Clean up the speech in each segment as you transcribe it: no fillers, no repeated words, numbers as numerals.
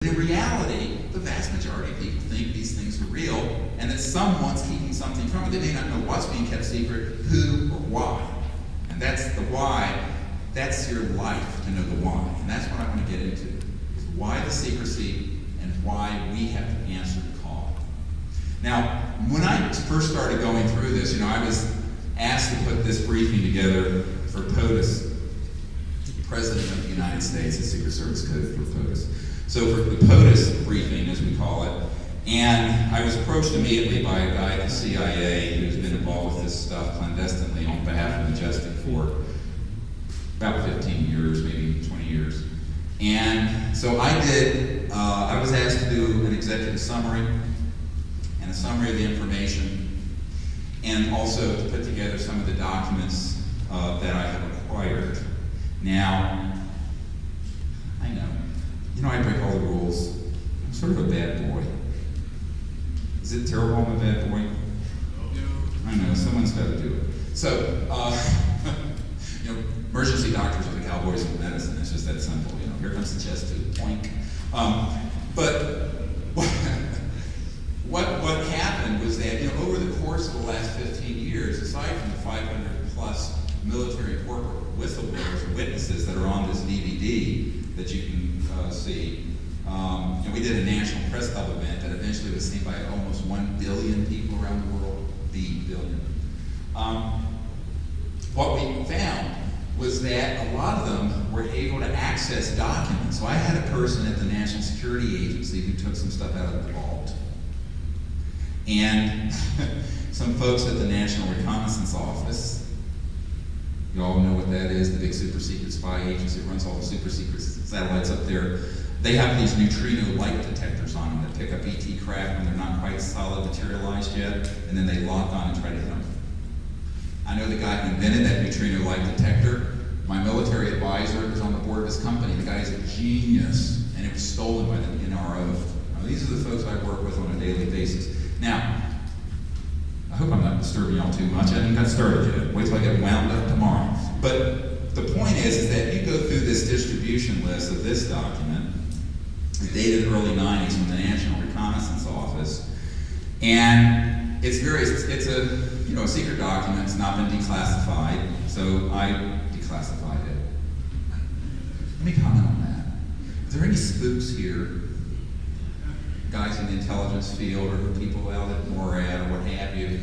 In reality, the vast majority of people think these things are real and that someone's keeping something from it. They may not know what's being kept secret, who, or why. And that's the why. That's your life, to know the why. And that's what I want to get into. Is why the secrecy and why we have to answer the call. Now, when I first started going through this, I was asked to put this briefing together for POTUS, President of the United States, the Secret Service Code for POTUS. So for the POTUS briefing, as we call it, and I was approached immediately by a guy at the CIA who's been involved with this stuff clandestinely on behalf of Majestic for about 15 years, maybe 20 years. And so I was asked to do an executive summary and a summary of the information, and also to put together some of the documents that I have acquired. Now, I know, I break all the rules. I'm sort of a bad boy. Is it terrible I'm a bad boy? I know, someone's got to do it. So, emergency doctors are the cowboys of medicine. It's just that simple. Here comes the chest tube, boink. But what happened was that, over the course of the last 15 years, aside from the 500 plus military and corporate whistleblowers and witnesses that are on this DVD that you can see, we did a national press club event that eventually was seen by almost 1 billion people around the world. Billion. What we found was that a lot of them were able to access documents. So I had a person at the National Security Agency who took some stuff out of the vault. And some folks at the National Reconnaissance Office, you all know what that is, the big super secret spy agency that runs all the super secret satellites up there. They have these neutrino light detectors on them that pick up ET craft when they're not quite solid materialized yet, and then they lock on and try to hit them. I know the guy who invented that neutrino light detector. My military advisor was on the board of his company. The guy's a genius, and it was stolen by the NRO. Now, these are the folks I work with on a daily basis. Now, I hope I'm not disturbing y'all too much. I haven't got started yet. Wait till I get wound up tomorrow. But the point is that you go through this distribution list of this document, dated early 90s from the National Reconnaissance Office, and it's a secret document. It's not been declassified, so I declassified it. Let me comment on that. Are there any spooks here? Guys in the intelligence field, or people out at NORAD, or what have you.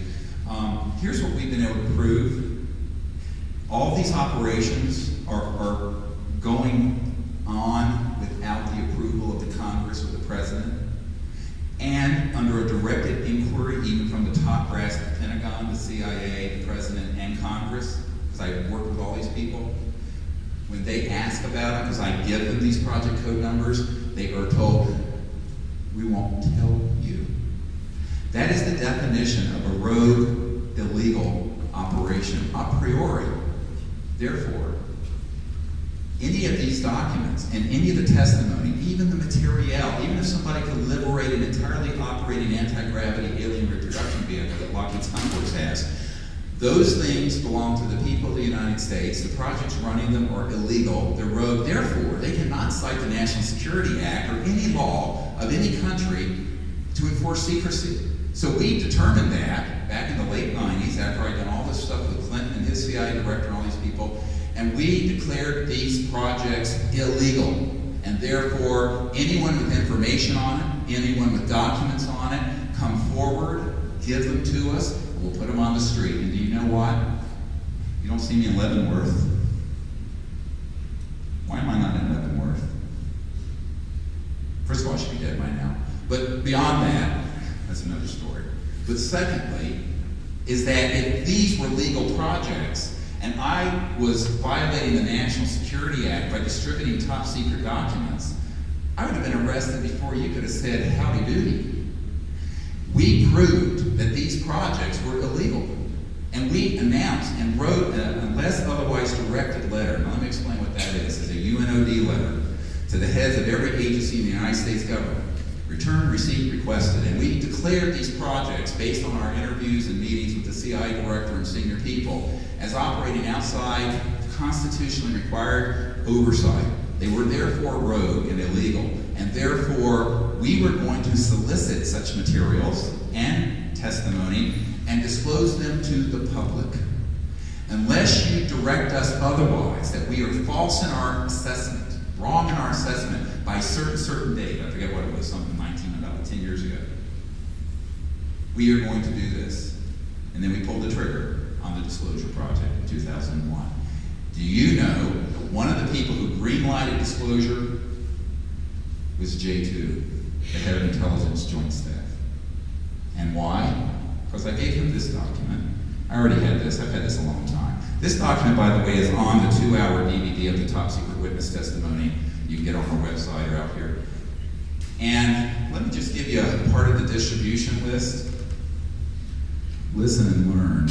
Here's what we've been able to prove. All these operations are going on without the approval of the Congress or the President, and under a directed inquiry, even from the top brass of the Pentagon, the CIA, the President, and Congress, because I work with all these people. When they ask about it, because I give them these project code numbers, they are told, we won't tell you. That is the definition of a rogue, illegal operation, a priori. Therefore, any of these documents and any of the testimony, even the material, even if somebody could liberate an entirely operating anti-gravity alien reproduction vehicle that Lockheed Skunk has, those things belong to the people of the United States. The projects running them are illegal. They're rogue. Therefore, they cannot cite the National Security Act or any law of any country to enforce secrecy. So we determined that back in the late 90s, after I'd done all this stuff with Clinton and his CIA director and all these people, and we declared these projects illegal. And therefore, anyone with information on it, anyone with documents on it, come forward, give them to us, and we'll put them on the street. And do you know what? You don't see me in Leavenworth. Why am I not in Leavenworth? First of all, I should be dead by now. But beyond that, that's another story. But secondly, is that if these were legal projects, and I was violating the National Security Act by distributing top secret documents, I would have been arrested before you could have said howdy doody. We proved that these projects were illegal. And we announced and wrote a unless otherwise directed letter. Now let me explain what that is. It's a UNOD letter to the heads of every agency in the United States government. Return, receipt, requested. And we declared these projects based on our interviews and meetings with the CIA director and senior people as operating outside constitutionally required oversight. They were therefore rogue and illegal, and therefore we were going to solicit such materials and testimony and disclose them to the public. Unless you direct us otherwise, that we are false in our assessment, wrong in our assessment by certain date, I forget what it was, something about 10 years ago, we are going to do this. And then we pulled the trigger on the disclosure project in 2001. Do you know that one of the people who green-lighted disclosure was J2, the head of intelligence joint staff? And why? Because I gave him this document. I already had this. I've had this a long time. This document, by the way, is on the 2-hour DVD of the top secret witness testimony. You can get on our website or out here. And let me just give you a part of the distribution list. Listen and learn.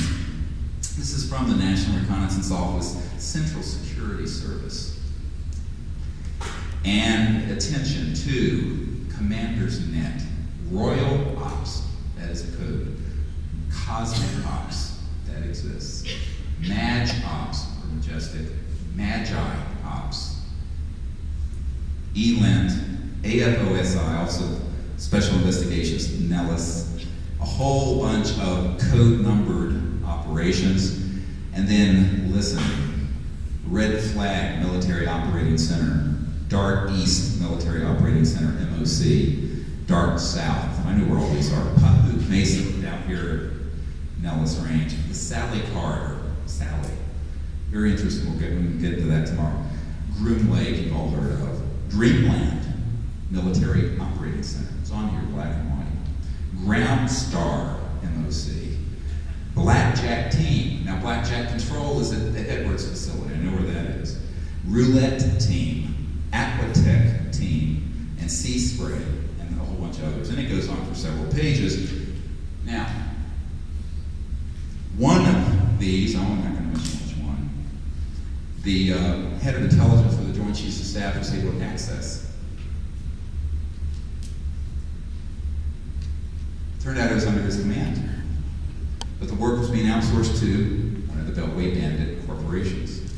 This is from the National Reconnaissance Office Central Security Service. And attention to Commander's Net, Royal Ops, that is a code. Cosmic Ops, that exists. Maj Ops, or Majestic. Magi Ops. ELINT, AFOSI, also Special Investigations, Nellis. A whole bunch of code-numbered operations. And then, listen, Red Flag Military Operating Center, Dark East Military Operating Center, MOC, Dark South. I know where all these are. Papoose Mesa down here at Nellis Range. The Sally Corridor, Sally. Very interesting. We can get into that tomorrow. Groom Lake, you've all heard of. Dreamland Military Operating Center. It's on here, black and white. Ground Star, MOC. Blackjack Team. Now, Blackjack Control is at the Edwards facility. I know where that is. Roulette Team, Aquatech Team, and Sea Spray, and a whole bunch of others. And it goes on for several pages. Now, one of these, I'm not going to mention which one, the head of intelligence for the Joint Chiefs of Staff was able to access. Turned out it was under his command. But the work was being outsourced to one of the Beltway bandit corporations.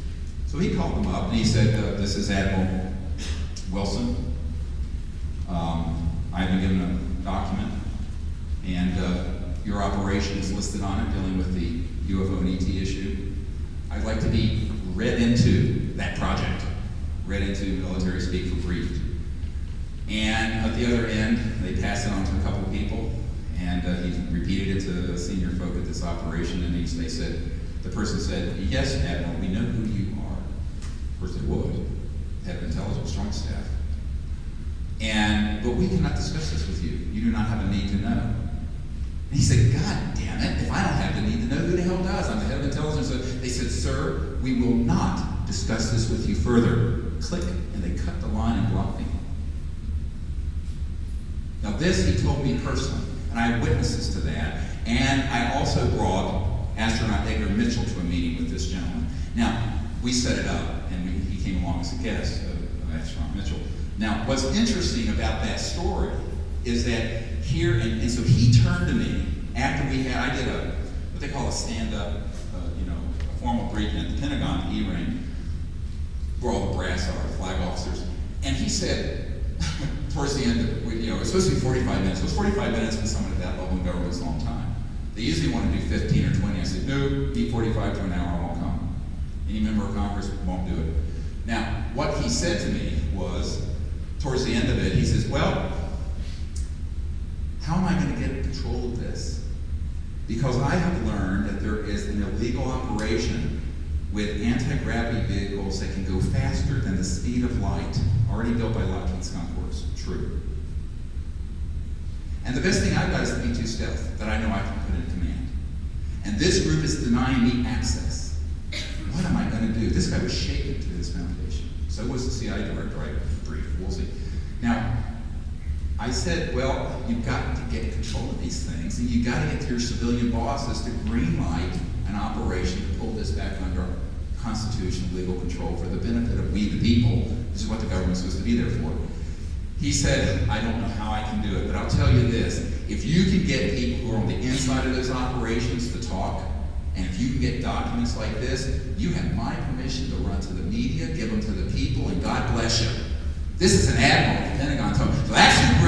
So he called them up and he said, this is Admiral Wilson. I've been given a document and your operation is listed on it dealing with the UFO and ET issue. I'd like to be read into that project, read into military speak for briefed. And at the other end, they passed it on to a couple of people. And he repeated it to the senior folk at this operation, and they said, the person said, yes, Admiral, we know who you are. Of course they would, head of intelligence joint staff. But we cannot discuss this with you. You do not have a need to know. And he said, God damn it, if I don't have the need to know, who the hell does? I'm the head of intelligence. So they said, sir, we will not discuss this with you further. Click, and they cut the line and blocked me. Now this he told me personally. And I have witnesses to that. And I also brought astronaut Edgar Mitchell to a meeting with this gentleman. Now, we set it up, and he came along as a guest of astronaut Mitchell. Now, what's interesting about that story is that here, and so he turned to me after we had, I did what they call a stand-up, a formal briefing at the Pentagon, E-Ring, where all the brass are, the flag officers. And he said, towards the end, it was supposed to be 45 minutes. It was 45 minutes for someone at that level in government is a long time. They usually want to do 15 or 20. I said, no, need 45 to an hour, I won't come. Any member of Congress won't do it. Now, what he said to me was, towards the end of it, he says, well, how am I going to get control of this? Because I have learned that there is an illegal operation with anti-gravity vehicles that can go faster than the speed of light, already built by Lockheed Skunk Works. True. And the best thing I've got is the B-2 stealth that I know I can put in command. And this group is denying me access. What am I going to do? This guy was shaken to his foundation. So was the CIA director. I briefed. We'll see. Now, I said, well, you've got to get control of these things, and you've got to get to your civilian bosses to greenlight an operation to pull this back under constitutional legal control for the benefit of we the people. This is what the government's supposed to be there for. He said, I don't know how I can do it, but I'll tell you this. If you can get people who are on the inside of those operations to talk And if you can get documents like this, you have my permission to run to the media, give them to the people, and God bless you. This is an admiral, the Pentagon told me. So that's who